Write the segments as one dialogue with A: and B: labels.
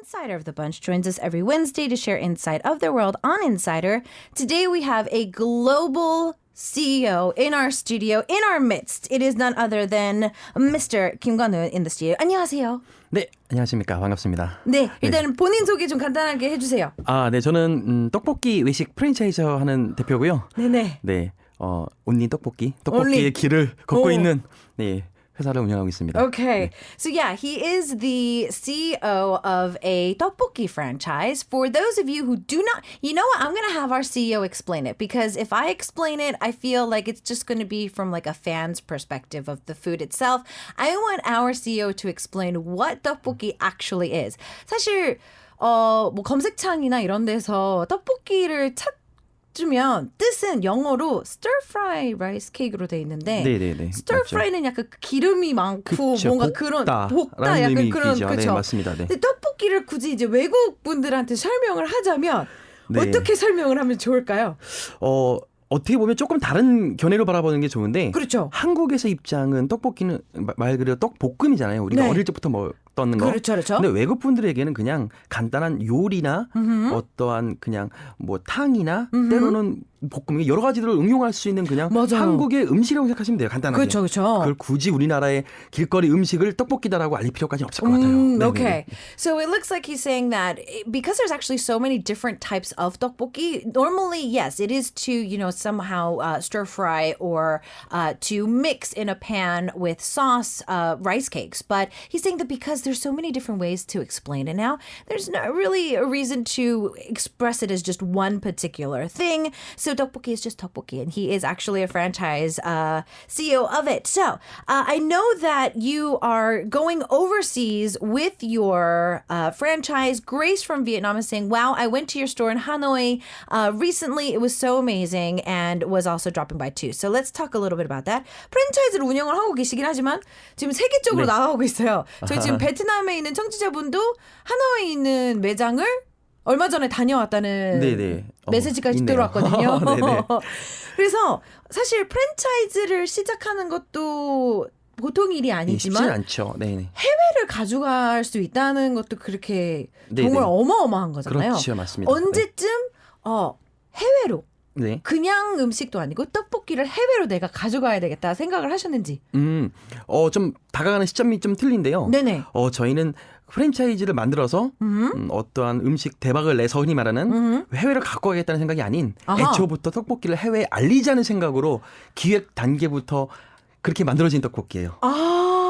A: Insider of the Bunch joins us every Wednesday to share insight of their world on Insider. Today we have a global CEO in our studio, in our midst. It is none other than Mr. Kim Kwanhoon in the studio. 안녕하세요.
B: 네, 안녕하십니까. 반갑습니다.
A: 네, 일단 본인 소개 좀 간단하게 해주세요.
B: 네, 저는 떡볶이 외식 프랜차이저 하는 대표고요.
A: 네네.
B: 네, 온리 떡볶이의 길을 걷고 있는 네. 회사를 운영하고 있습니다.
A: Okay. So yeah, he is the CEO of a tteokbokki franchise. For those of you who do not, you know what? I'm going to have our CEO explain it because if I explain it, I feel like it's just going to be from like a fan's perspective of the food itself. I want our CEO to explain what tteokbokki actually is. 사실 뭐 검색창이나 이런 데서 떡볶이를 주면 뜻은 영어로 stir fry rice cake로 돼 있는데
B: 네네네,
A: stir fry는 약간 기름이 많고
B: 그쵸,
A: 뭔가 그런 볶다 약간 그런 그렇죠.
B: 네, 맞습니다. 네.
A: 근데 떡볶이를 굳이 이제 외국 분들한테 설명을 하자면
B: 네.
A: 어떻게 설명을 하면 좋을까요?
B: 어떻게 보면 조금 다른 견해로 바라보는 게 좋은데
A: 그렇죠.
B: 한국에서 입장은 떡볶이는 말 그대로 떡볶음이잖아요. 우리가
A: 네.
B: 어릴 때부터 먹던 거.
A: 그렇죠, 그렇죠.
B: 근데 외국 분들에게는 그냥 간단한 요리나 어떠한 그냥 뭐 탕이나 때로는 볶음 여러 가지를 응용할 수 있는 그냥
A: 맞아요.
B: 한국의 음식이라고 생각하시면 돼요. 간단하게.
A: 그렇죠, 그렇죠.
B: 그걸 굳이 우리나라의 길거리 음식을 떡볶이다라고 알릴 필요까지는 없을 것 같아요.
A: Okay. So it looks like he's saying that because there's actually so many different types of tteokbokki, normally, yes, it is to, somehow stir fry or to mix in a pan with sauce rice cakes. But he's saying that because there's so many different ways to explain it now, there's not really a reason to express it as just one particular thing. So tteokbokki is just tteokbokki, and he is actually a franchise CEO of it. So I know that you are going overseas with your franchise. Grace from Vietnam is saying, wow, I went to your store in Hanoi recently. It was so amazing and was also dropping by too. So let's talk a little bit about that. 프랜차이즈를 운영을 하고 계시긴 하지만 지금 세계적으로 나가고 있어요. 저희 지금 베트남에 있는 청취자분도 하노이에 있는 매장을 얼마 전에 다녀왔다는
B: 네네.
A: 메시지까지 들어왔거든요. 그래서 사실 프랜차이즈를 시작하는 것도 보통 일이 아니지만
B: 쉽지 않죠. 네네.
A: 해외를 가져갈 수 있다는 것도 그렇게 정말 어마어마한 거잖아요.
B: 그렇죠, 맞습니다.
A: 언제쯤 해외로
B: 네.
A: 그냥 음식도 아니고 떡볶이를 해외로 내가 가져가야 되겠다 생각을 하셨는지.
B: 좀 다가가는 시점이 좀 틀린데요.
A: 네네.
B: 저희는 프랜차이즈를 만들어서 어떠한 음식 대박을 내서 흔히 말하는 해외를 갖고 가겠다는 생각이 아닌 애초부터 떡볶이를 해외에 알리자는 생각으로 기획 단계부터 그렇게 만들어진 떡볶이예요.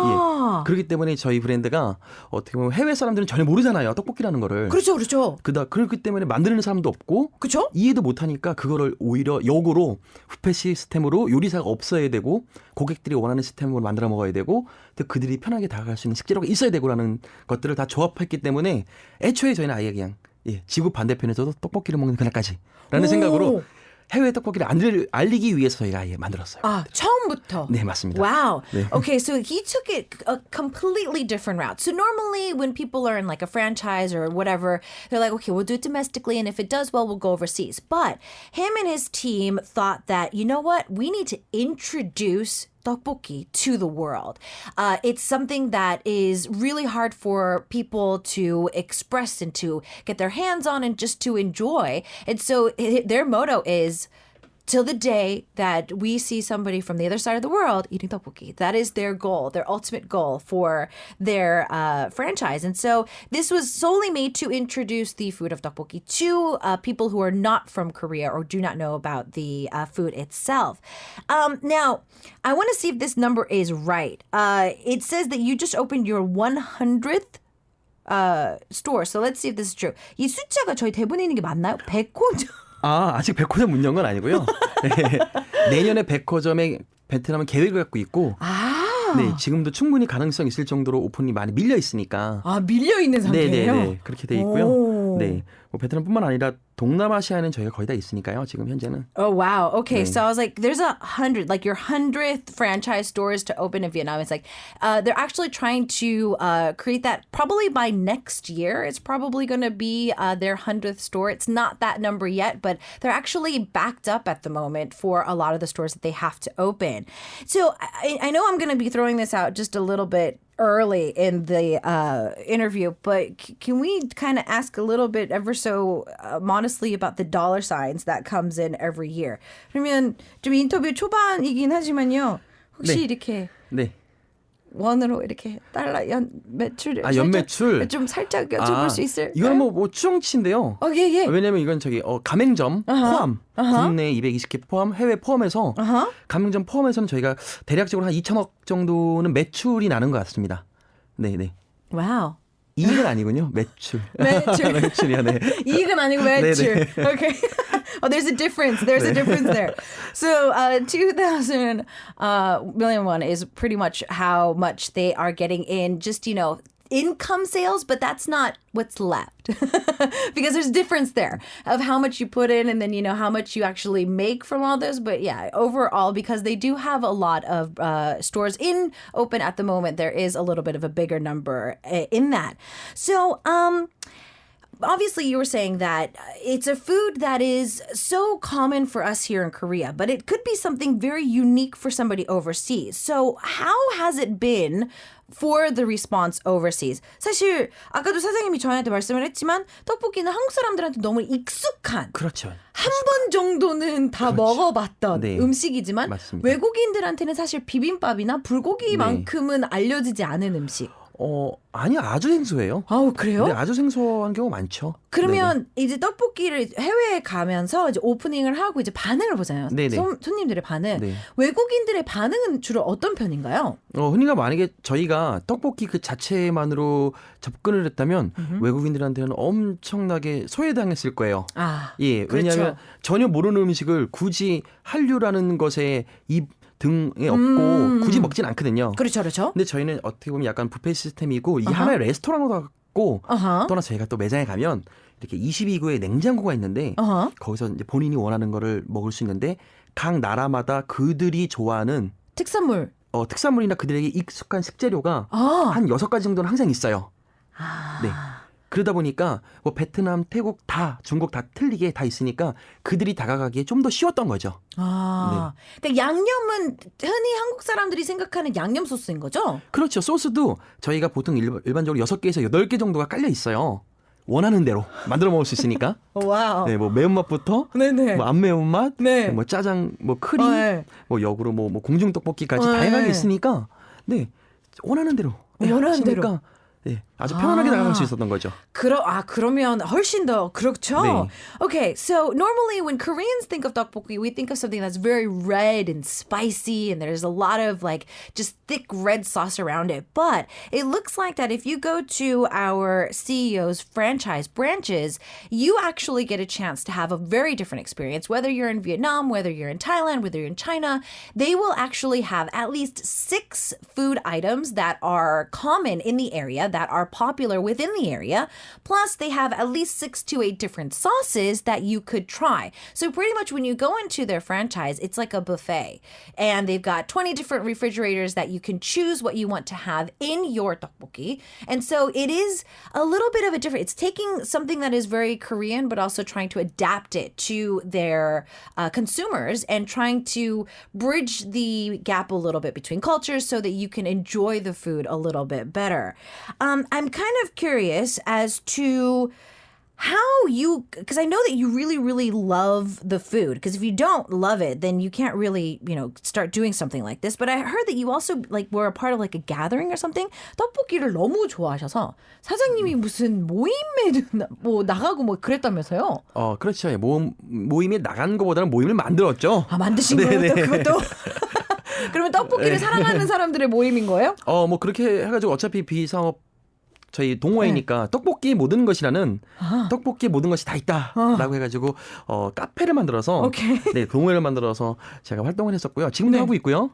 B: 예. 그렇기 때문에 저희 브랜드가 어떻게 보면 해외 사람들은 전혀 모르잖아요. 떡볶이라는 거를.
A: 그렇죠, 그렇죠.
B: 그렇기 때문에 만드는 사람도 없고
A: 그렇죠?
B: 이해도 못하니까 그거를 오히려 역으로 뷔페 시스템으로 요리사가 없어야 되고 고객들이 원하는 시스템으로 만들어 먹어야 되고 그들이 편하게 다가갈 수 있는 식재료가 있어야 되고라는 것들을 다 조합했기 때문에 애초에 저희는 아예 그냥 지구 반대편에서도 떡볶이를 먹는 그날까지라는 생각으로 해외 떡볶이를 알리기 위해서 저희가 아예 만들었어요.
A: 처음부터.
B: 네, 맞습니다.
A: Wow.
B: 네.
A: Okay, so he took it a completely different route. So normally when people are in like a franchise or whatever, they're like, okay, we'll do it domestically, and if it does well, we'll go overseas. But him and his team thought that, you know what? We need to introduce tteokbokki to the world. It's something that is really hard for people to express and to get their hands on and just to enjoy. And so their motto is, till the day that we see somebody from the other side of the world eating tteokbokki. That is their goal, their ultimate goal for their franchise. And so this was solely made to introduce the food of tteokbokki to people who are not from Korea or do not know about the food itself. Now, I want to see if this number is right. It says that you just opened your 100th store. So let's see if this is true. 이 숫자가 저희 대본에 있는 게 맞나요? 100호?
B: 아직 백화점 문 연 건 아니고요. 내년에 백화점에 베트남은 계획을 갖고 있고 네, 지금도 충분히 가능성 있을 정도로 오픈이 많이 밀려 있으니까.
A: 밀려 있는 상태예요?
B: 네, 그렇게 돼 있고요. 네, 베트남뿐만 아니라 동남아시아는 저희가 거의 다 있으니까요. 지금 현재는.
A: Oh wow. Okay, so I was like, there's 100, like your 100th franchise stores to open in Vietnam. It's like they're actually trying to create that probably by next year. It's probably going to be their 100th store. It's not that number yet, but they're actually backed up at the moment for a lot of the stores that they have to open. So I know I'm going to be throwing this out just a little bit early in the interview, but can we kind of ask a little bit ever so modestly about the dollar signs that comes in every year? 그러면 좀 인터뷰 초반이긴 하지만요. 혹시
B: 네.
A: 이렇게
B: 네.
A: 원으로 이렇게 달러 연 매출
B: 연매출
A: 좀 살짝 여쭤볼 수 있을까요?
B: 이거는 뭐 추정치인데요.
A: 예.
B: 왜냐면 이건 가맹점 포함 국내 220개 포함 해외 포함해서 가맹점 포함해서는 저희가 대략적으로 한 2천억 정도는 매출이 나는 것 같습니다. 네네.
A: 와우.
B: 이익은 아니군요. 매출. 매출이요. 네.
A: 이익은 아니고 매출. Okay. Oh, there's a difference. There's a difference there. So 2,000 million won is pretty much how much they are getting in just, income sales, but that's not what's left. Because there's a difference there of how much you put in and then, how much you actually make from all this. But yeah, overall, because they do have a lot of stores open at the moment, there is a little bit of a bigger number in that. So, obviously, you were saying that it's a food that is so common for us here in Korea, but it could be something very unique for somebody overseas. So how has it been for the response overseas? 사실 아까도 사장님이 저희한테 말씀을 했지만 떡볶이는 한국 사람들한테 너무 익숙한
B: 그렇죠.
A: 한 번 정도는 다 먹어봤던
B: 네.
A: 음식이지만
B: 맞습니다.
A: 외국인들한테는 사실 비빔밥이나 불고기만큼은 알려지지 않은 음식.
B: 아니요. 아주 생소해요.
A: 아우, 그래요?
B: 네, 아주 생소한 경우 많죠.
A: 그러면 이제 떡볶이를 해외에 가면서 이제 오프닝을 하고 이제 반응을 보잖아요.
B: 네네.
A: 손님들의 반응.
B: 네.
A: 외국인들의 반응은 주로 어떤 편인가요?
B: 흔히가 만약에 저희가 떡볶이 그 자체만으로 접근을 했다면 외국인들한테는 엄청나게 소외당했을 거예요. 예,
A: 그렇죠.
B: 왜냐하면 전혀 모르는 음식을 굳이 한류라는 것에 등에 없고 굳이 먹진 않거든요.
A: 그렇죠.
B: 근데 저희는 어떻게 보면 약간 뷔페 시스템이고 이게 하나의 레스토랑으로 갖고 또나 저희가 또 매장에 가면 이렇게 22구의 냉장고가 있는데 거기서 이제 본인이 원하는 거를 먹을 수 있는데 각 나라마다 그들이 좋아하는 특산물이나 그들에게 익숙한 식재료가 한 6가지 정도는 항상 있어요. 네. 그러다 보니까 뭐 베트남, 태국 중국 다 틀리게 다 있으니까 그들이 다가가기에 좀 더 쉬웠던 거죠.
A: 네. 그러니까 양념은 흔히 한국 사람들이 생각하는 양념 소스인 거죠?
B: 그렇죠. 소스도 저희가 보통 일반적으로 6개에서 8개 정도가 깔려 있어요. 원하는 대로 만들어 먹을 수 있으니까.
A: 와우.
B: 네, 뭐 매운맛부터,
A: 네네.
B: 뭐 안 매운맛,
A: 네.
B: 뭐 짜장, 뭐 크림,
A: 네.
B: 뭐 역으로 뭐 공중 떡볶이까지 다양하게 있으니까, 네, 원하는 대로.
A: 원하는 대로.
B: 네, 아주 편안하게 나갈 수 있었던 거죠.
A: 그러면 훨씬 더 그렇죠.
B: 네.
A: Okay, so normally when Koreans think of tteokbokki, we think of something that's very red and spicy, and there's a lot of like just thick red sauce around it. But it looks like that if you go to our CEO's franchise branches, you actually get a chance to have a very different experience. Whether you're in Vietnam, whether you're in Thailand, whether you're in China, they will actually have at least 6 food items that are common in the area, that are popular within the area. Plus, they have at least 6 to 8 different sauces that you could try. So pretty much when you go into their franchise, it's like a buffet. And they've got 20 different refrigerators that you can choose what you want to have in your tteokbokki. And so it is a little bit of a different, it's taking something that is very Korean, but also trying to adapt it to their consumers and trying to bridge the gap a little bit between cultures so that you can enjoy the food a little bit better. I'm kind of curious as to how because I know that you really, really love the food. Because if you don't love it, then you can't really, start doing something like this. But I heard that you also were a part of a gathering or something. 떡볶이를 너무 좋아하셔서 사장님이 무슨 모임에 나가고 그랬다면서요?
B: 그렇죠. 모임에 나간 것보다는 모임을 만들었죠.
A: 만드신 거예요? 또 그것도? 그러면 떡볶이를 사랑하는 사람들의 모임인 거예요?
B: 뭐 그렇게 해가지고 어차피 비상업 저희 동호회니까 떡볶이 모든 것이라는 떡볶이 모든 것이 다 있다라고 해가지고 카페를 만들어서 네, 동호회를 만들어서 제가 활동을 했었고요. 지금도 하고 있고요.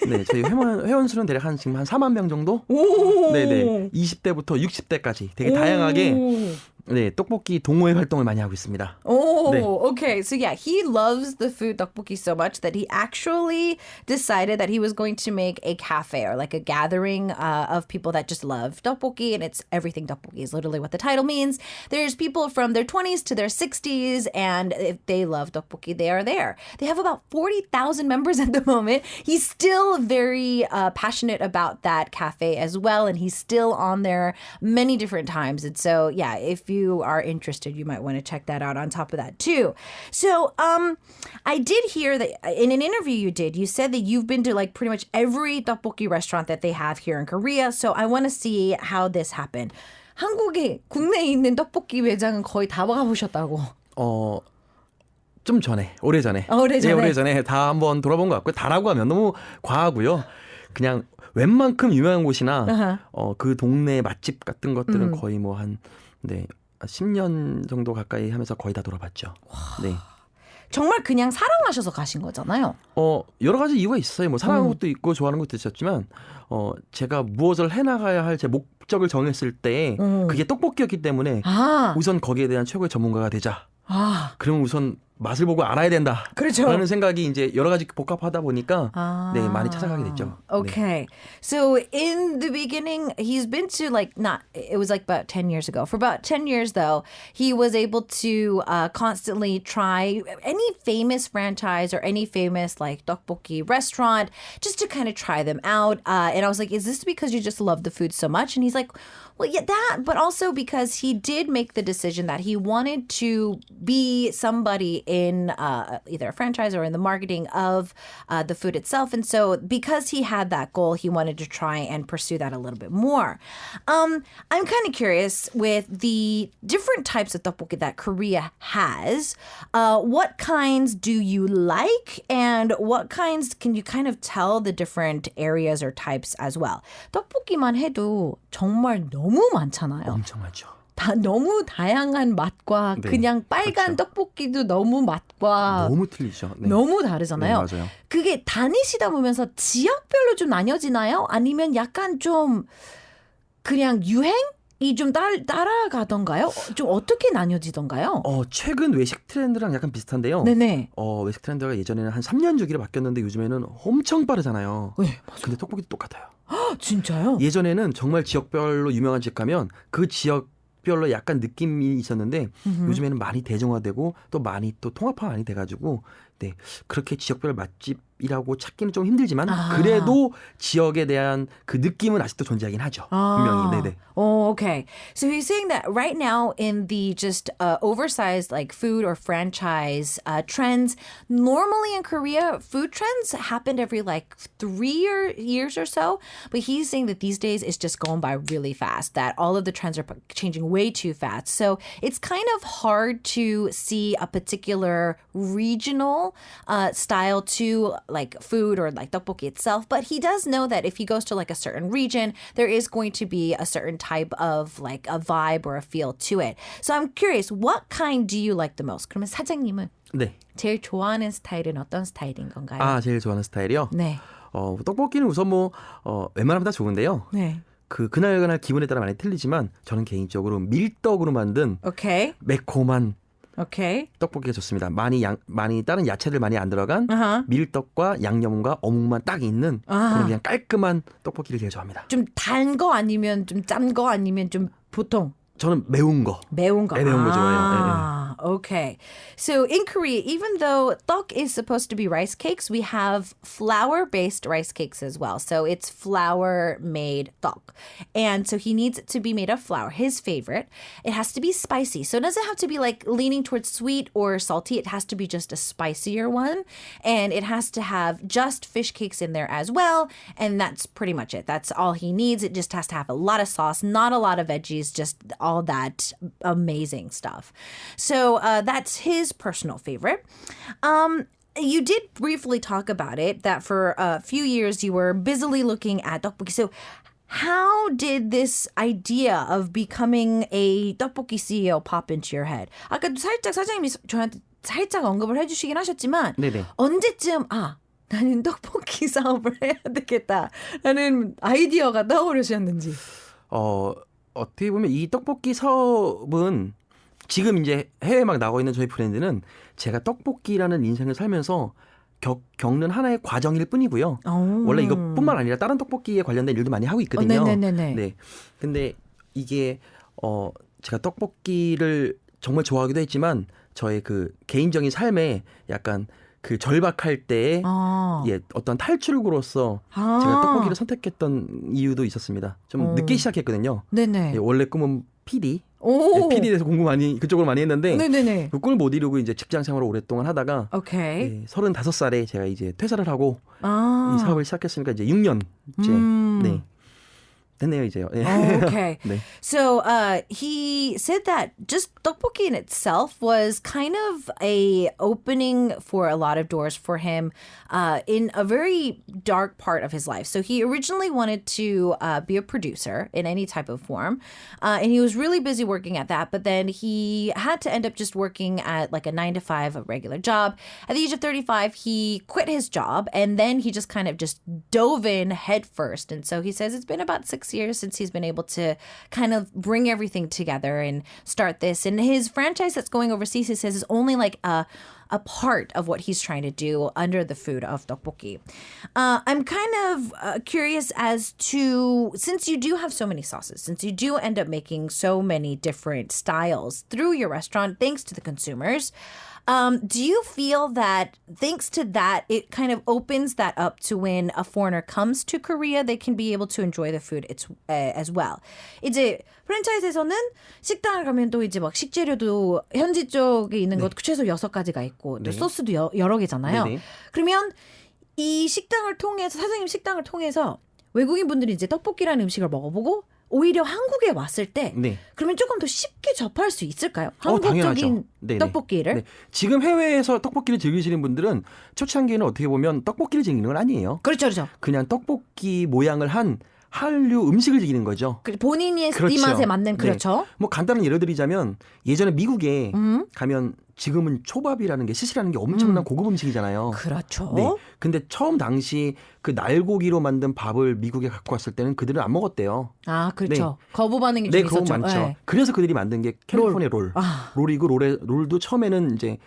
B: 네, 저희 회원 수는 대략 지금 한 4만 명 정도. 네네. 20대부터 60대까지 되게 다양하게 네, 떡볶이 동호회 활동을 많이 하고 있습니다.
A: Oh,
B: 네.
A: okay. So yeah, he loves the food tteokbokki so much that he actually decided that he was going to make a cafe or like a gathering of people that just love tteokbokki, and it's everything tteokbokki is literally what the title means. There's people from their 20s to their 60s, and if they love tteokbokki, they are there. They have about 40,000 members at the moment. He's still very passionate about that cafe as well, and he's still on there many different times. And so, yeah, if you are interested, you might want to check that out on top of that too. So, I did hear that in an interview you did, you said that you've been to like pretty much every tteokbokki restaurant that they have here in Korea. So I want to see how this happened. 한국에 국내에 있는 떡볶이 매장은 거의 다 가보셨다고.
B: 좀 전에, 오래전에.
A: 오래전에.
B: 예, 오래전에 다 한번 돌아본 것 같고요. 다라고 하면 너무 과하고요. 그냥 웬만큼 유명한 곳이나 그 동네 맛집 같은 것들은 거의 뭐 한 10년 정도 가까이 하면서 거의 다 돌아봤죠. 네.
A: 정말 그냥 사랑하셔서 가신 거잖아요.
B: 여러 가지 이유가 있어요. 뭐 사랑하는 것도 있고 좋아하는 것도 있었지만 제가 무엇을 해나가야 할 제 목적을 정했을 때 그게 떡볶이였기 때문에 우선 거기에 대한 최고의 전문가가 되자. 그럼 우선 맛을 보고 알아야 된다.
A: 그렇죠.
B: 라는 생각이 이제 여러 가지 복합하다 보니까 네, 많이 찾아가게 됐죠.
A: Okay.
B: 네.
A: So in the beginning, he's been to it was like about 10 years ago. For about 10 years though, he was able to constantly try any famous franchise or any famous like tteokbokki restaurant just to kind of try them out. And I was like, is this because you just love the food so much? And he's like, well, yeah, that, but also because he did make the decision that he wanted to be somebody in either a franchise or in the marketing of the food itself. And so because he had that goal, he wanted to try and pursue that a little bit more. I'm kind of curious with the different types of tteokbokki that Korea has. What kinds do you like, and what kinds can you kind of tell the different areas or types as well? 떡볶이만 해도 정말 너무 많잖아요.
B: 엄청 많죠.
A: 다 너무 다양한 맛과
B: 네,
A: 그냥 빨간
B: 그렇죠.
A: 떡볶이도 너무 맛과
B: 너무 틀리죠. 네.
A: 너무 다르잖아요.
B: 네, 맞아요.
A: 그게 다니시다 보면서 지역별로 좀 나뉘어지나요? 아니면 약간 좀 그냥 유행이 좀 따라가던가요? 좀 어떻게 나뉘어지던가요?
B: 최근 외식 트렌드랑 약간 비슷한데요.
A: 네네.
B: 외식 트렌드가 예전에는 한 3년 주기로 바뀌었는데 요즘에는 엄청 빠르잖아요.
A: 네, 맞아요.
B: 근데 떡볶이도 똑같아요.
A: 진짜요?
B: 예전에는 정말 지역별로 유명한 집 가면 그 지역별로 약간 느낌이 있었는데 요즘에는 많이 대중화되고 또 많이 또 통합화 많이 돼가지고 네, 그렇게 지역별 맛집이라고 찾기는 좀 힘들지만 그래도 지역에 대한 그 느낌은 아직도 존재하긴 하죠. 분명히. 네네.
A: Oh, okay. So he's saying that right now in the just oversized like food or franchise trends, normally in Korea, food trends happened every like 3 years or so. But he's saying that these days it's just going by really fast, that all of the trends are changing way too fast. So it's kind of hard to see a particular regional style to like food or like tteokbokki itself. But he does know that if he goes to like a certain region, there is going to be a certain type of like a vibe or a feel to it. So I'm curious, what kind do you like the most? 그러면 사장님은
B: 네.
A: 제일 좋아하는 스타일은 어떤 스타일인 건가요?
B: 제일 좋아하는 스타일이요?
A: 네.
B: 떡볶이는 우선 웬만하면 다 좋은데요.
A: 네.
B: 그날 기분에 따라 많이 틀리지만 저는 개인적으로 밀떡으로 만든
A: Okay.
B: 매콤한
A: Okay.
B: 떡볶이가 좋습니다. 많이 다른 야채들 많이 안 들어간 밀떡과 양념과 어묵만 딱 있는 그런 그냥 깔끔한 떡볶이를 제일 좋아합니다.
A: 좀 단 거 아니면 좀 짠 거 아니면 좀 보통?
B: 저는 매운 거.
A: 매운 거.
B: 네, 매운 거 좋아해요.
A: Okay. So in Korea, even though 떡 is supposed to be rice cakes, we have flour-based rice cakes as well. So it's flour-made 떡. And so he needs it to be made of flour. His favorite. It has to be spicy. So it doesn't have to be like leaning towards sweet or salty. It has to be just a spicier one. And it has to have just fish cakes in there as well. And that's pretty much it. That's all he needs. It just has to have a lot of sauce, not a lot of veggies, just all that amazing stuff. So that's his personal favorite. You did briefly talk about it, that for a few years you were busily looking at tteokbokki. So how did this idea of becoming a tteokbokki CEO pop into your head? 아까 살짝 사장님이 저한테 살짝 언급을 해주시긴 하셨지만
B: 네네.
A: 언제쯤 나는 떡볶이 사업을 해야 되겠다라는 아이디어가 떠오르셨는지.
B: 어떻게 보면 이 떡볶이 사업은 지금 이제 해외에 막 나오고 있는 저희 브랜드는 제가 떡볶이라는 인생을 살면서 겪는 하나의 과정일 뿐이고요. 원래 이것뿐만 아니라 다른 떡볶이에 관련된 일도 많이 하고 있거든요.
A: 네네네네.
B: 네. 근데 이게 제가 떡볶이를 정말 좋아하기도 했지만 저의 그 개인적인 삶에 약간 그 절박할 때의 예, 어떤 탈출구로서 제가 떡볶이를 선택했던 이유도 있었습니다. 좀 늦게 시작했거든요.
A: 네네.
B: 예, 원래 꿈은 PD.
A: 오.
B: 예, PD에 대해서 공부 많이 그쪽으로 많이 했는데
A: 네네네.
B: 그 꿈을 못 이루고 이제 직장 생활을 오랫동안 하다가
A: 오케이.
B: 예, 35살에 제가 이제 퇴사를 하고 이 사업을 시작했으니까 이제 6년째. 네. 됐네요, 이제요. 예.
A: Okay.
B: 네.
A: So he said that just tteokbokki in itself was kind of a opening for a lot of doors for him in a very dark part of his life. So he originally wanted to be a producer in any type of form. And he was really busy working at that. But then he had to end up just working at like a 9 to 5, a regular job. At the age of 35, he quit his job. And then he just kind of just dove in head first. And so he says it's been about 6 years since he's been able to kind of bring everything together and start this. And his franchise that's going overseas, he says, is only like a part of what he's trying to do under the food of tteokbokki. I'm kind of curious as to, since you do have so many sauces, since you do end up making so many different styles through your restaurant, thanks to the consumers, do you feel that thanks to that, it kind of opens that up to when a foreigner comes to Korea, they can be able to enjoy the food as well? 이제 프랜차이즈에서는 식당을 가면 또 이제 막 식재료도 현지 쪽에 있는 것 최소 6가지가 있고 또 소스도 여러 개잖아요.
B: 네네.
A: 그러면 이 식당을 통해서 사장님 식당을 통해서 외국인 분들이 이제 떡볶이라는 음식을 먹어보고 오히려 한국에 왔을 때
B: 네.
A: 그러면 조금 더 쉽게 접할 수 있을까요?
B: 당연하죠.
A: 한국적인
B: 네네.
A: 떡볶이를?
B: 네. 지금 해외에서 떡볶이를 즐기시는 분들은 초창기에는 어떻게 보면 떡볶이를 즐기는 건 아니에요.
A: 그렇죠, 그렇죠.
B: 그냥 떡볶이 모양을 한 한류 음식을 즐기는 거죠.
A: 본인의
B: 그렇죠.
A: 입맛에 맞는
B: 네.
A: 그렇죠.
B: 뭐 간단한 예를 들자면 예전에 미국에 가면 지금은 초밥이라는 게 스시라는 게 엄청난 고급 음식이잖아요.
A: 그렇죠.
B: 네. 근데 처음 당시 그 날고기로 만든 밥을 미국에 갖고 왔을 때는 그들은 안 먹었대요.
A: 아, 그렇죠.
B: 네.
A: 거부 반응이
B: 네,
A: 좀
B: 그거
A: 있었죠.
B: 많죠.
A: 네.
B: 그래서 그들이 만든 게 캘리포니아 롤. 롤이고 롤도 처음에는 이제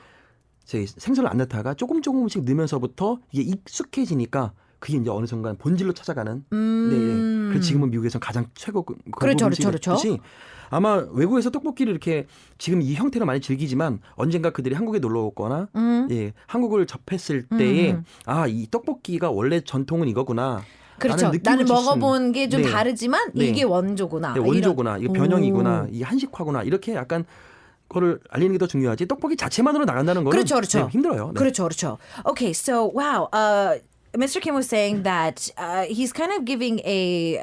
B: 생선을 안 넣다가 조금씩 넣으면서부터 이게 익숙해지니까 그게 이제 어느 순간 본질로 찾아가는. 네. 그래서 지금은 미국에서 가장 최고
A: 그렇죠,
B: 음식이
A: 그렇죠.
B: 됐듯이 아마 외국에서 떡볶이를 이렇게 지금 이 형태로 많이 즐기지만 언젠가 그들이 한국에 놀러 오거나 예, 한국을 접했을 때에 이 떡볶이가 원래 전통은 이거구나.
A: 그렇죠. 나는 먹어본 게 좀 다르지만 이게 원조구나.
B: 네, 원조구나. 이게 변형이구나. 이게 한식화구나. 이렇게 약간 그거를 알리는 게 더 중요하지. 떡볶이 자체만으로 나간다는 거는
A: 그렇죠.
B: 네, 힘들어요. 네.
A: 그렇죠. Okay, so wow. Mr. Kim was saying that he's kind of giving a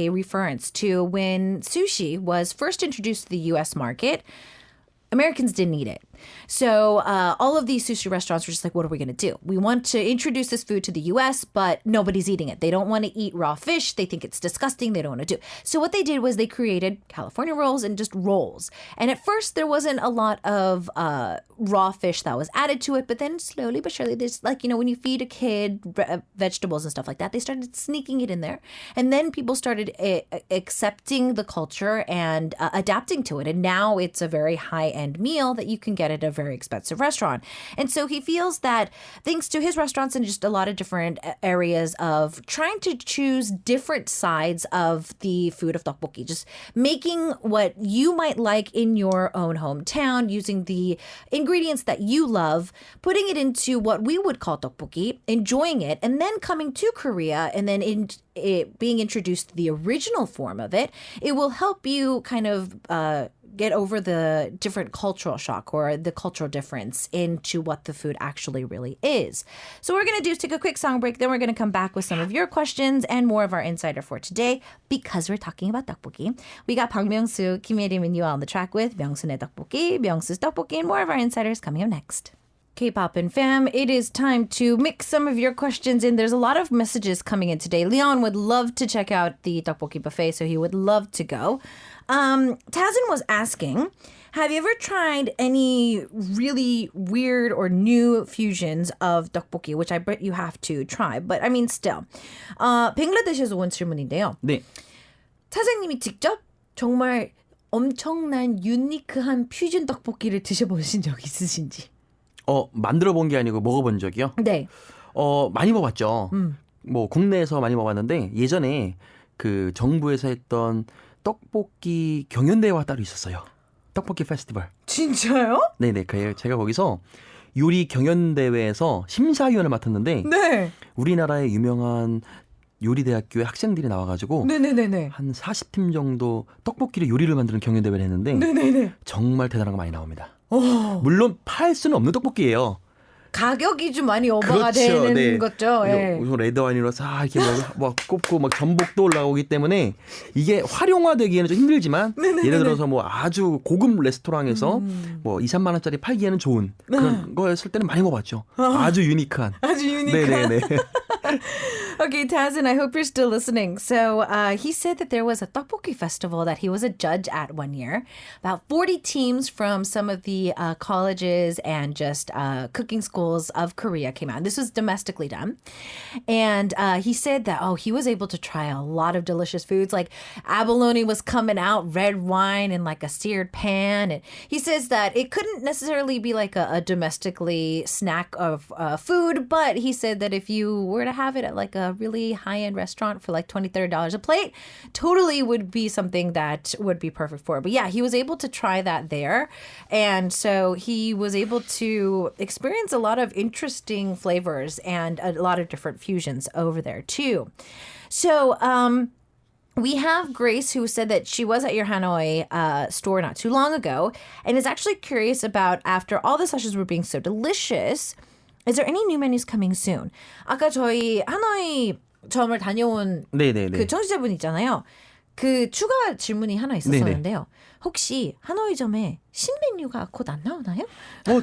A: reference to when sushi was first introduced to the U.S. market. Americans didn't eat it. So all of these sushi restaurants were just like, what are we going to do? We want to introduce this food to the U.S., but nobody's eating it. They don't want to eat raw fish. They think it's disgusting. They don't want to do. So what they did was they created California rolls and just rolls. And at first, there wasn't a lot of raw fish that was added to it. But then slowly but surely, there's like, when you feed a kid vegetables and stuff like that, they started sneaking it in there. And then people started accepting the culture and adapting to it. And now it's a very high-end meal that you can get at a very expensive restaurant. And so he feels that thanks to his restaurants and just a lot of different areas of trying to choose different sides of the food of tteokbokki, just making what you might like in your own hometown, using the ingredients that you love, putting it into what we would call tteokbokki, enjoying it, and then coming to Korea and then being introduced to the original form of it, it will help you kind of get over the different cultural shock or the cultural difference into what the food actually really is. So what we're going to do is take a quick song break. Then we're going to come back with some of your questions and more of our insider for today because we're talking about tteokbokki. We got Park Myung-soo, Kim Ye-rim, and you on the track with Myung-soo's tteokbokki, Myung-soo's tteokbokki, and more of our insiders coming up next. K-Poppin fam, it is time to mix some of your questions in. There's a lot of messages coming in today. Leon would love to check out the tteokbokki buffet, so he would love to go. Tazin was asking, have you ever tried any really weird or new fusions of tteokbokki, which I bet you have to try, but I mean still. 뱅글라데시에서 온 질문인데요.
B: 네.
A: 사장님이 직접 정말 엄청난 유니크한 퓨전 떡볶이를 드셔보신 적 있으신지?
B: 만들어 본 게 아니고 먹어본 적이요?
A: 네.
B: 많이 먹었죠. 뭐 국내에서 많이 먹었는데 예전에 그 정부에서 했던 떡볶이 경연대회가 따로 있었어요. 떡볶이 페스티벌.
A: 진짜요?
B: 네네. 제가 거기서 요리 경연대회에서 심사위원을 맡았는데
A: 네.
B: 우리나라의 유명한 요리대학교의 학생들이 나와가지고
A: 네네네네.
B: 한 40팀 정도 떡볶이를 요리를 만드는 경연대회를 했는데
A: 네네네.
B: 정말 대단한 거 많이 나옵니다.
A: 오.
B: 물론 팔 수는 없는 떡볶이에요.
A: 가격이 좀 많이 오버가
B: 그렇죠.
A: 되는
B: 네.
A: 거죠. 예.
B: 우선 레드 와인으로 싹 이렇게 막 꼽고 막 전복도 올라오기 때문에 이게 활용화되기에는 좀 힘들지만 예를 들어서 뭐 아주 고급 레스토랑에서 뭐 2, 3만 원짜리 팔기에는 좋은 그런 거였을 때는 많이 먹어봤죠. 아주 유니크한.
A: 아주 유니크한.
B: 네네네.
A: Okay, Tazin, I hope you're still listening. So he said that there was a tteokbokki festival that he was a judge at one year. About 40 teams from some of the colleges and just cooking schools of Korea came out. This was domestically done. And he said that, he was able to try a lot of delicious foods. Like abalone was coming out, red wine in like a seared pan. And he says that it couldn't necessarily be like a domestically snack of food, but he said that if you were to have it at like a really high-end restaurant for like $20, $30 a plate, totally would be something that would be perfect for it. But yeah, he was able to try that there. And so he was able to experience a lot of interesting flavors and a lot of different fusions over there too. So, we have Grace who said that she was at your Hanoi store not too long ago and is actually curious about, after all the sessions were being so delicious, is there any new menus coming soon? 아까 저희 하노이 점을 다녀온
B: 네네네.
A: 그 청취자분 있잖아요. 그 추가 질문이 하나 있었었는데요. 혹시 하노이점에 신메뉴가 곧 안 나오나요?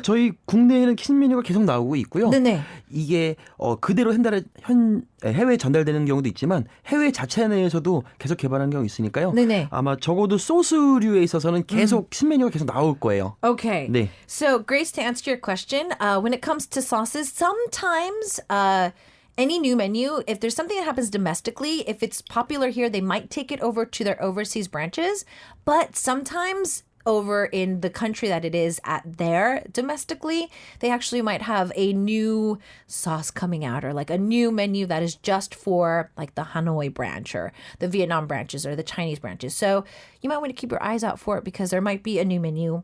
B: 저희 국내에는 신메뉴가 계속 나오고 있고요.
A: 네네.
B: 이게 그대로 해외에 전달되는 경우도 있지만 해외 자체 내에서도 계속 개발하는 경우 있으니까요.
A: 네네.
B: 아마 적어도 소스류에 있어서는 계속 신메뉴가 계속 나올 거예요.
A: Okay.
B: 네.
A: So, Grace, to answer your question, when it comes to sauces, sometimes any new menu, if there's something that happens domestically, if it's popular here, they might take it over to their overseas branches. But sometimes over in the country that it is at there domestically, they actually might have a new sauce coming out or like a new menu that is just for like the Hanoi branch or the Vietnam branches or the Chinese branches. So you might want to keep your eyes out for it because there might be a new menu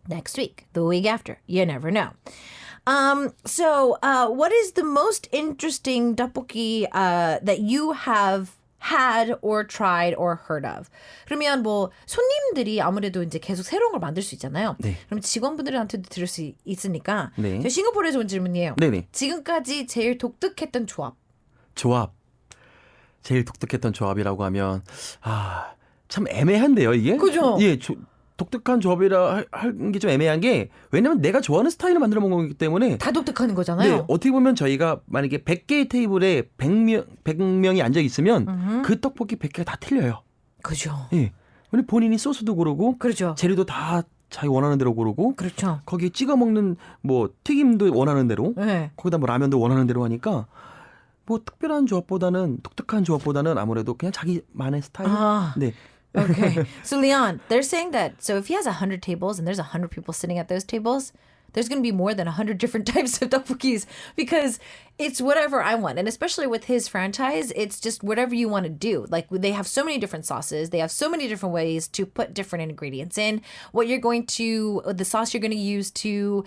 A: next week, the week after. You never know. So what is the most interesting tteokbokki that you have had or tried or heard of? 그러면 뭐 손님들이 아무래도 이제 계속 새로운 걸 만들 수 있잖아요.
B: 네.
A: 그럼 직원분들한테도 들을 수 있으니까
B: 네.
A: 저 싱가포르에서 온 질문이에요.
B: 네네.
A: 지금까지 제일 독특했던 조합.
B: 제일 독특했던 조합이라고 하면 참 애매한데요, 이게?
A: 그죠?
B: 예, 독특한 조합이라 하는 게 좀 애매한 게 왜냐면 내가 좋아하는 스타일을 만들어 먹는 거기 때문에
A: 다 독특한 거잖아요.
B: 네, 어떻게 보면 저희가 만약에 100개의 테이블에 100명이 앉아 있으면 그 떡볶이 100개가 다 틀려요.
A: 그죠.
B: 예. 왜냐면 본인이 소스도 고르고
A: 그렇죠.
B: 재료도 다 자기 원하는 대로 고르고
A: 그렇죠.
B: 거기에 찍어 먹는 뭐 튀김도 원하는 대로
A: 네.
B: 거기다 뭐 라면도 원하는 대로 하니까 뭐 특별한 조합보다는 독특한 조합보다는 아무래도 그냥 자기만의 스타일. 네.
A: Okay. So, Leon, they're saying that, so if he has 100 tables and there's 100 people sitting at those tables, there's going to be more than 100 different types of tteokbokkis because it's whatever I want. And especially with his franchise, it's just whatever you want to do. Like, they have so many different sauces. They have so many different ways to put different ingredients in. What you're going to, the sauce you're going to use to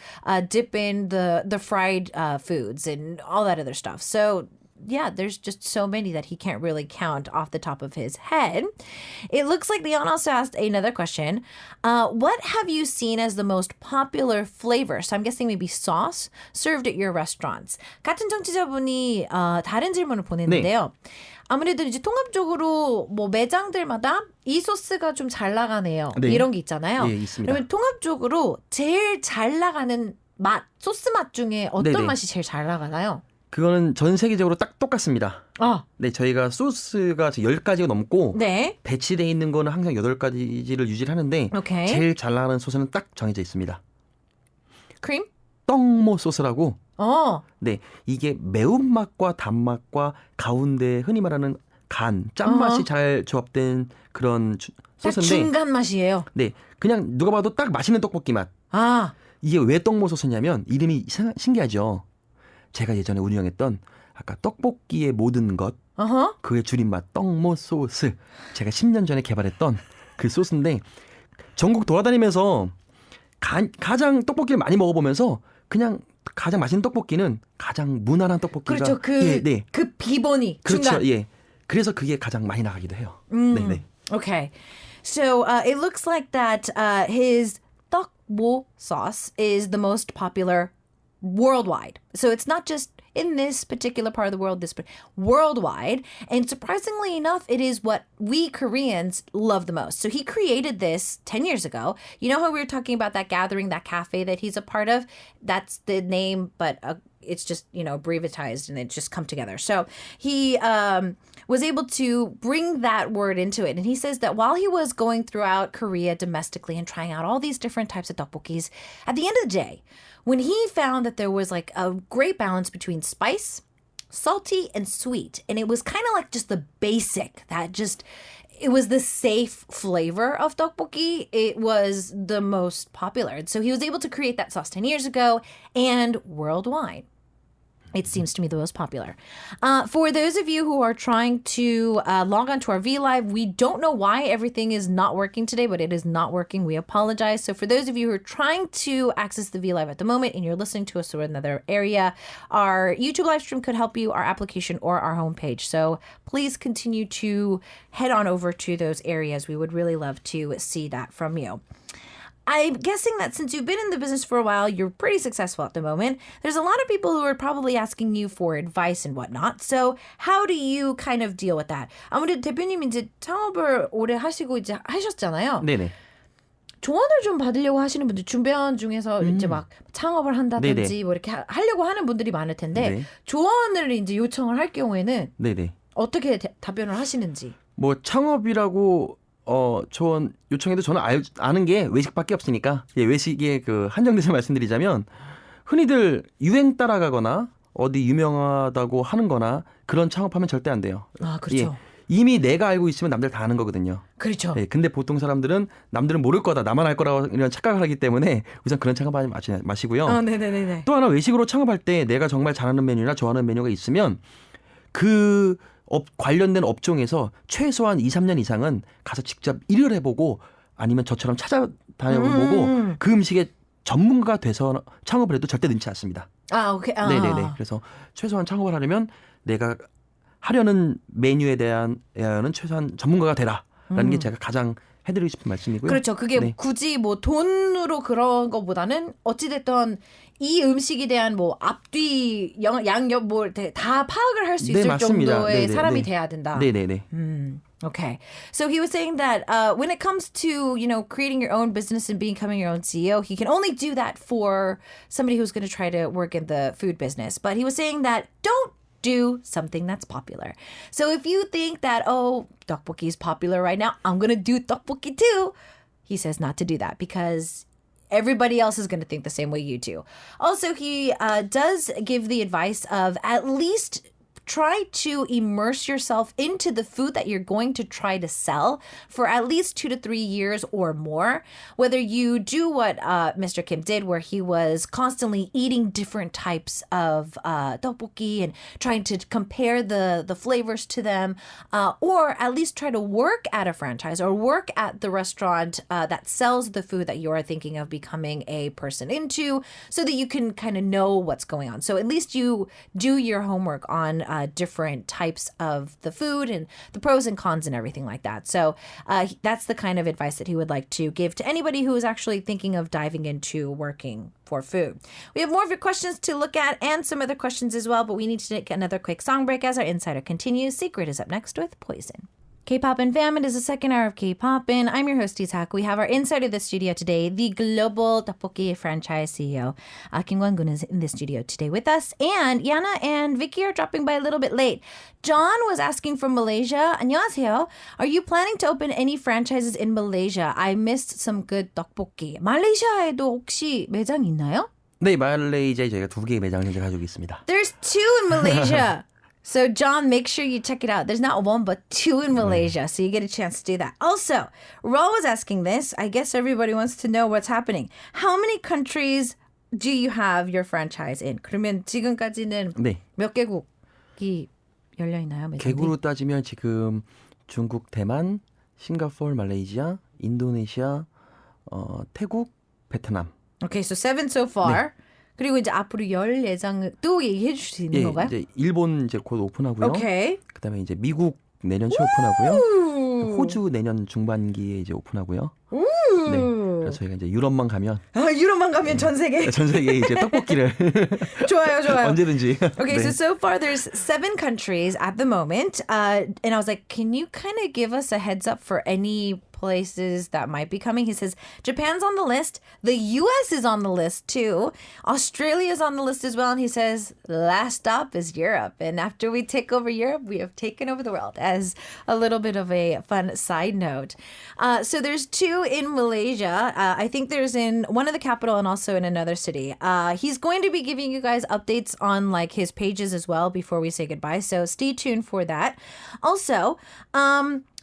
A: dip in the fried foods and all that other stuff. So, yeah, there's just so many that he can't really count off the top of his head. It looks like Leon also asked another question. What have you seen as the most popular flavor? So I'm guessing maybe sauce served at your restaurants. 같은 청취자분이 다른 질문을 보냈는데요. 아무래도 이제 통합적으로 뭐 매장들마다 이 소스가 좀 잘 나가네요.
B: 네.
A: 이런 게 있잖아요.
B: 예, 있습니다.
A: 그러면 통합적으로 제일 잘 나가는 맛, 소스 맛 중에 어떤
B: 네네.
A: 맛이 제일 잘 나가나요?
B: 그거는 전 세계적으로 딱 똑같습니다. 네, 저희가 소스가 10가지가 넘고
A: 네.
B: 배치되어 있는 거는 항상 8가지를 유지를 하는데
A: 오케이.
B: 제일 잘 나가는 소스는 딱 정해져 있습니다.
A: 크림?
B: 떡모 소스라고. 네, 이게 매운맛과 단맛과 가운데 흔히 말하는 짠맛이 잘 조합된 그런
A: 딱
B: 소스인데
A: 중간 맛이에요.
B: 네, 그냥 누가 봐도 딱 맛있는 떡볶이 맛.
A: 아,
B: 이게 왜 떡모 소스냐면 이름이 신기하죠. 제가 예전에 운영했던 아까 떡볶이의 모든 것
A: 어허.
B: 그의 줄임말 떡모 소스 제가 10년 전에 개발했던 그 소스인데 전국 돌아다니면서 가장 떡볶이를 많이 먹어보면서 그냥 가장 맛있는 떡볶이는 가장 무난한 떡볶이가
A: 그렇죠. 그 비번이
B: 그렇죠.
A: 중간.
B: 예. 그래서 그게 가장 많이 나가기도 해요. 네네.
A: Okay. So it looks like that his tteokbo sauce is the most popular worldwide. So it's not just in this particular part of the world, this worldwide. And surprisingly enough, it is what we Koreans love the most. So he created this 10 years ago. You know how we were talking about that gathering, that cafe that he's a part of? That's the name, but it's just, brevetized and it just come together. So he was able to bring that word into it. And he says that while he was going throughout Korea domestically and trying out all these different types of tteokbokkis, at the end of the day, when he found that there was like a great balance between spice, salty, and sweet, and it was kind of like just the basic, it was the safe flavor of tteokbokki. It was the most popular. And so he was able to create that sauce 10 years ago and worldwide. It seems to me the most popular. For those of you who are trying to log on to our VLive, we don't know why everything is not working today, but it is not working. We apologize. So for those of you who are trying to access the VLive at the moment and you're listening to us from another area, our YouTube live stream could help you, our application or our homepage. So please continue to head on over to those areas. We would really love to see that from you. I'm guessing that since you've been in the business for a while, you're pretty successful at the moment. There's a lot of people who are probably asking you for advice and whatnot. So how do you kind of deal with that? 아무래도 대표님이 이제 창업을 오래 하시고 이제 하셨잖아요.
B: 네네.
A: 조언을 좀 받으려고 하시는 분들 주변 중에서 이제 막 창업을 한다든지
B: 네네.
A: 뭐 이렇게 하려고 하는 분들이 많을 텐데
B: 네.
A: 조언을 이제 요청을 할 경우에는
B: 네네.
A: 어떻게 답변을 하시는지.
B: 뭐 창업이라고 조언 요청해도 저는 아는 게 외식밖에 없으니까 외식의 그 한정돼서 말씀드리자면 흔히들 유행 따라가거나 어디 유명하다고 하는 거나 그런 창업하면 절대 안 돼요.
A: 아, 그렇죠.
B: 이미 내가 알고 있으면 남들 다 아는 거거든요.
A: 그렇죠.
B: 근데 보통 사람들은 남들은 모를 거다, 나만 알 거라고 이런 착각을 하기 때문에 우선 그런 창업하지 마시고요.
A: 네네네.
B: 또 하나 외식으로 창업할 때 내가 정말 잘하는 메뉴나 좋아하는 메뉴가 있으면 그 관련된 업종에서 최소한 2, 3년 이상은 가서 직접 일을 해보고 아니면 저처럼 찾아다녀보고 그 음식의 전문가가 돼서 창업을 해도 절대 늦지 않습니다.
A: 오케이.
B: 네네네. 그래서 최소한 창업을 하려면 내가 하려는 메뉴에 대한에는 최소한 전문가가 되라라는 게 제가 가장 해드리고 싶은 말씀이고요.
A: 그렇죠. 그게
B: 네.
A: 굳이 뭐 돈으로 그런 거보다는 어찌됐든 이 음식에 대한 뭐 앞뒤 양옆 뭐 다 파악을 할 수 있을
B: 맞습니다.
A: 정도의
B: 네네,
A: 사람이
B: 네.
A: 돼야 된다.
B: 네네네.
A: Okay. So he was saying that when it comes to, creating your own business and becoming your own CEO, he can only do that for somebody who's going to try to work in the food business. But he was saying that don't do something that's popular. So if you think that, tteokbokki is popular right now, I'm going to do tteokbokki too. He says not to do that because everybody else is going to think the same way you do. Also, he does give the advice of at least try to immerse yourself into the food that you're going to try to sell for at least 2 to 3 years or more. Whether you do what Mr. Kim did, where he was constantly eating different types of tteokbokki and trying to compare the flavors to them, or at least try to work at a franchise or work at the restaurant that sells the food that you are thinking of becoming a person into, so that you can kind of know what's going on. So at least you do your homework on different types of the food and the pros and cons and everything like that. So that's the kind of advice that he would like to give to anybody who is actually thinking of diving into working for food. We have more of your questions to look at and some other questions as well, but we need to take another quick song break as our insider continues. Secret is up next with Poison. K-Poppin fam, it is the second hour of K-Poppin. I'm your host, Isak. We have our insider of the studio today, the global tteokbokki franchise CEO, Kim Kwanhoon, is in the studio today with us. And Yana and Vicky are dropping by a little bit late. John was asking from Malaysia, 안녕하세요. Are you planning to open any franchises in Malaysia? I missed some good tteokbokki. 말레이시아에도 혹시 매장 있나요?
B: 네, 말레이시아에 저희가 2개의 매장을 현재 가지고 있습니다.
A: There's 2 in Malaysia. So, John, make sure you check it out. There's not one, but two in Malaysia. So you get a chance to do that. Also, Raul was asking this. I guess everybody wants to know what's happening. How many countries do you have your franchise in? 그러면 지금까지는
B: 네.
A: 몇 개국이 열려있나요? 매장들이?
B: 개국으로 따지면 지금 중국, 대만, 싱가포르, 말레이시아, 인도네시아, 태국, 베트남.
A: Okay, so 7 so far.
B: 네.
A: 그리고 이제 앞으로 열 예정을 또 얘기해 주실 수 있는
B: 예,
A: 건가요?
B: 이제 일본 이제 곧 오픈하고요.
A: Okay.
B: 그다음에 이제 미국 내년 초 오픈하고요. 호주 내년 중반기에 이제 오픈하고요. 네. 그래서 저희가 이제 유럽만 가면
A: 유럽만 가면 전 세계.
B: 전 세계에 이제 떡볶이를
A: 좋아요.
B: 언제든지.
A: Okay,
B: 네.
A: so far there's 7 countries at the moment. And I was like, can you kind of give us a heads up for any places that might be coming? He says Japan's on the list. The US is on the list too. Australia's on the list as well. And he says last stop is Europe. And after we take over Europe, we have taken over the world, as a little bit of a fun side note. So there's 2 in Malaysia. I think there's in one of the capital and also in another city. He's going to be giving you guys updates on like his pages as well before we say goodbye. So stay tuned for that. Also,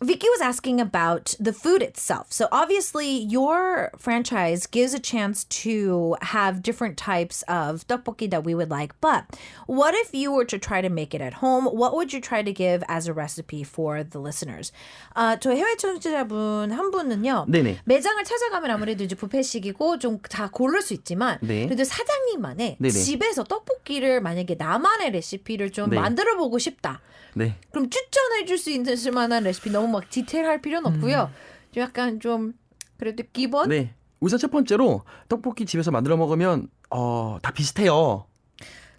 A: Vicky was asking about the food itself. So obviously your franchise gives a chance to have different types of tteokbokki that we would like. But what if you were to try to make it at home? What would you try to give as a recipe for the listeners? 저희 해외 청취자분 한 분은요.
B: 네네.
A: 매장을 찾아가면 아무래도 이제 뷔페식이고 좀 다 고를 수 있지만
B: 네.
A: 그래도 사장님만의
B: 네네.
A: 집에서 떡볶이를 만약에 나만의 레시피를 좀
B: 네.
A: 만들어보고 싶다.
B: 네.
A: 그럼 추천해 줄 수 있을 만한 레시피 너무 막 디테일할 필요는 없고요. 좀 약간 좀 그래도 기본?
B: 네. 우선 첫 번째로 떡볶이 집에서 만들어 먹으면 다 비슷해요.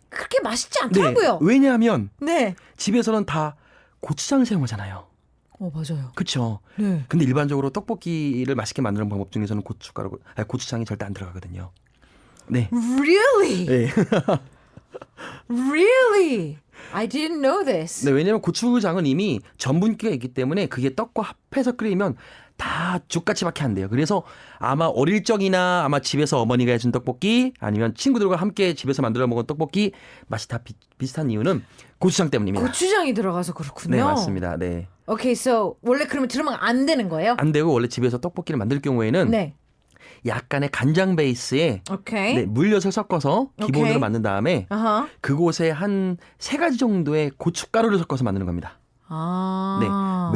A: 그렇게 맛있지 않더라고요.
B: 네. 왜냐하면
A: 네.
B: 집에서는 다 고추장을 사용하잖아요.
A: 맞아요.
B: 그렇죠.
A: 네.
B: 근데 일반적으로 떡볶이를 맛있게 만드는 방법 중에서는 고추장이 절대 안 들어가거든요. 네.
A: Really?
B: 네.
A: Really? I didn't know this.
B: 네, 왜냐면 고추장은 이미 전분기가 있기 때문에 그게 떡과 합해서 끓이면 다 죽같이밖에 안 돼요. 그래서 아마 어릴 적이나 아마 집에서 어머니가 해준 떡볶이 아니면 친구들과 함께 집에서 만들어 먹은 떡볶이 맛이 다 비슷한 이유는 고추장 때문입니다.
A: 고추장이 들어가서 그렇군요.
B: 네, 맞습니다. 네.
A: Okay, so 원래 그러면 들으면 안 되는 거예요?
B: 안 되고 원래 집에서 떡볶이를 만들 경우에는
A: 네.
B: 약간의 간장 베이스에
A: Okay.
B: 네, 물엿을 섞어서 기본으로
A: 오케이.
B: 만든 다음에
A: Uh-huh.
B: 그곳에 한 3가지 정도의 고춧가루를 섞어서 만드는 겁니다. 네,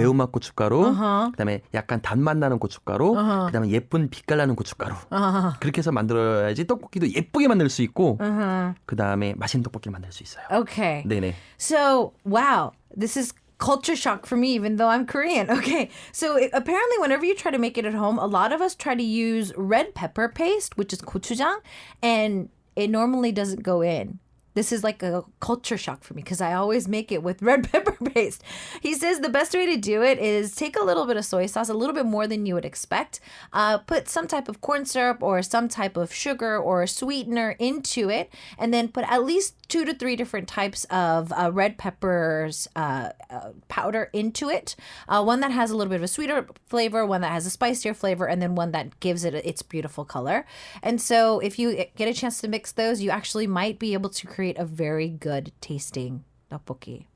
B: 매운맛 고춧가루,
A: 아하.
B: 그다음에 약간 단맛 나는 고춧가루,
A: 아하.
B: 그다음에 예쁜 빛깔 나는 고춧가루.
A: Uh-huh.
B: 그렇게 해서 만들어야지 떡볶이도 예쁘게 만들 수 있고,
A: Uh-huh.
B: 그다음에 맛있는 떡볶이를 만들 수 있어요.
A: Okay.
B: 네네.
A: So, wow, this is culture shock for me, even though I'm Korean. Okay, so apparently whenever you try to make it at home, a lot of us try to use red pepper paste, which is gochujang, and it normally doesn't go in. This is like a culture shock for me because I always make it with red pepper paste. He says the best way to do it is take a little bit of soy sauce, a little bit more than you would expect. Put some type of corn syrup or some type of sugar or sweetener into it, and then put at least 2 to 3 different types of red peppers powder into it. One that has a little bit of a sweeter flavor, one that has a spicier flavor, and then one that gives it its beautiful color. And so if you get a chance to mix those, you actually might be able to create a very good tasting tteokbokki.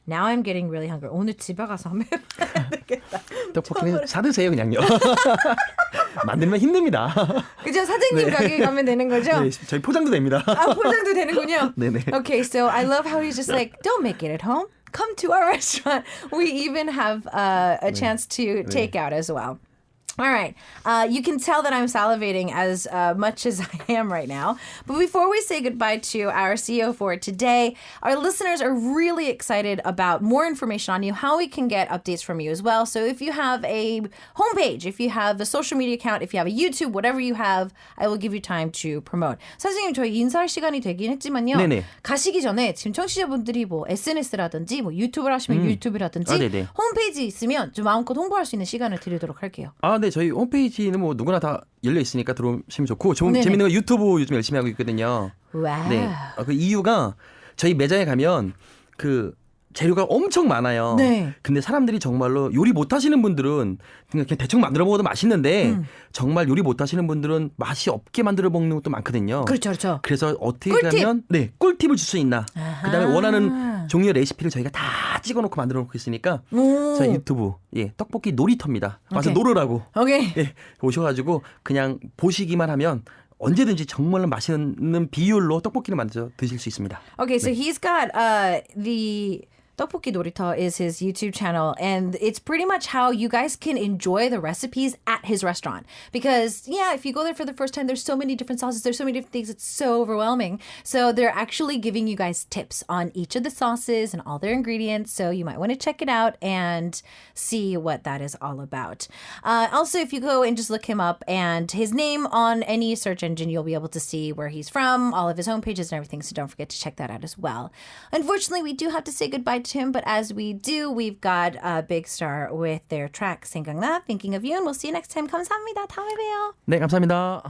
A: Now I'm getting really hungry. 오늘 집에 가서 한번 해봐야 되겠다.
B: 떡볶이는 사드세요 그냥요. 만들면 힘듭니다.
A: 그죠? 사장님 가게 가면 되는 거죠?
B: 네, 저희 포장도 됩니다.
A: 포장도 되는군요.
B: 네네.
A: Okay, so I love how he's just like, don't make it at home. Come to our restaurant. We even have a chance to take out as well. All right. You can tell that I'm salivating as much as I am right now. But before we say goodbye to our CEO for today, our listeners are really excited about more information on you, how we can get updates from you as well. So if you have a homepage, if you have a social media account, if you have a YouTube, whatever you have, I will give you time to promote. 사장님, 저희 인사할 시간이 되긴 했지만요.
B: 네네.
A: 가시기 전에 지금 청취자분들이 뭐 SNS라든지 뭐 유튜브를 하시면 유튜브라든지
B: 네네.
A: 홈페이지 있으면 좀 마음껏 홍보할 수 있는 시간을 드리도록 할게요.
B: 네, 저희 홈페이지는 뭐 누구나 다 열려 있으니까 들어오시면 좋고
A: 네네.
B: 재밌는 거 유튜브 요즘 열심히 하고 있거든요.
A: 와우.
B: 네. 그 이유가 저희 매장에 가면 그 재료가 엄청 많아요.
A: 네.
B: 근데 사람들이 정말로 요리 못하시는 분들은 그냥 대충 만들어 먹어도 맛있는데 정말 요리 못하시는 분들은 맛이 없게 만들어 먹는 것도 많거든요.
A: 그렇죠, 그렇죠.
B: 그래서 어떻게
A: 꿀팁!
B: 하면 꿀팁을 줄 수 있나.
A: 아하.
B: 그다음에 원하는 종류의 레시피를 저희가 다 찍어놓고 만들어 놓고 있으니까
A: 오.
B: 저희 유튜브 떡볶이 놀이터입니다. 와서
A: 오케이.
B: 놀으라고
A: 오케이.
B: 오셔가지고 그냥 보시기만 하면 언제든지 정말로 맛있는 비율로 떡볶이를 만들어 드실 수 있습니다.
A: Okay, so he's got the Tteokbokki Dorito is his YouTube channel, and it's pretty much how you guys can enjoy the recipes at his restaurant. Because, yeah, if you go there for the first time, there's so many different sauces, there's so many different things, it's so overwhelming. So they're actually giving you guys tips on each of the sauces and all their ingredients, so you might want to check it out and see what that is all about. Also, if you go and just look him up and his name on any search engine, you'll be able to see where he's from, all of his homepages and everything, so don't forget to check that out as well. Unfortunately, we do have to say goodbye to him, but as we do, we've got a big star with their track 생각나, Thinking of You, and we'll see you next time. 감사합니다. 다음에 봬요.
B: 네, 감사합니다.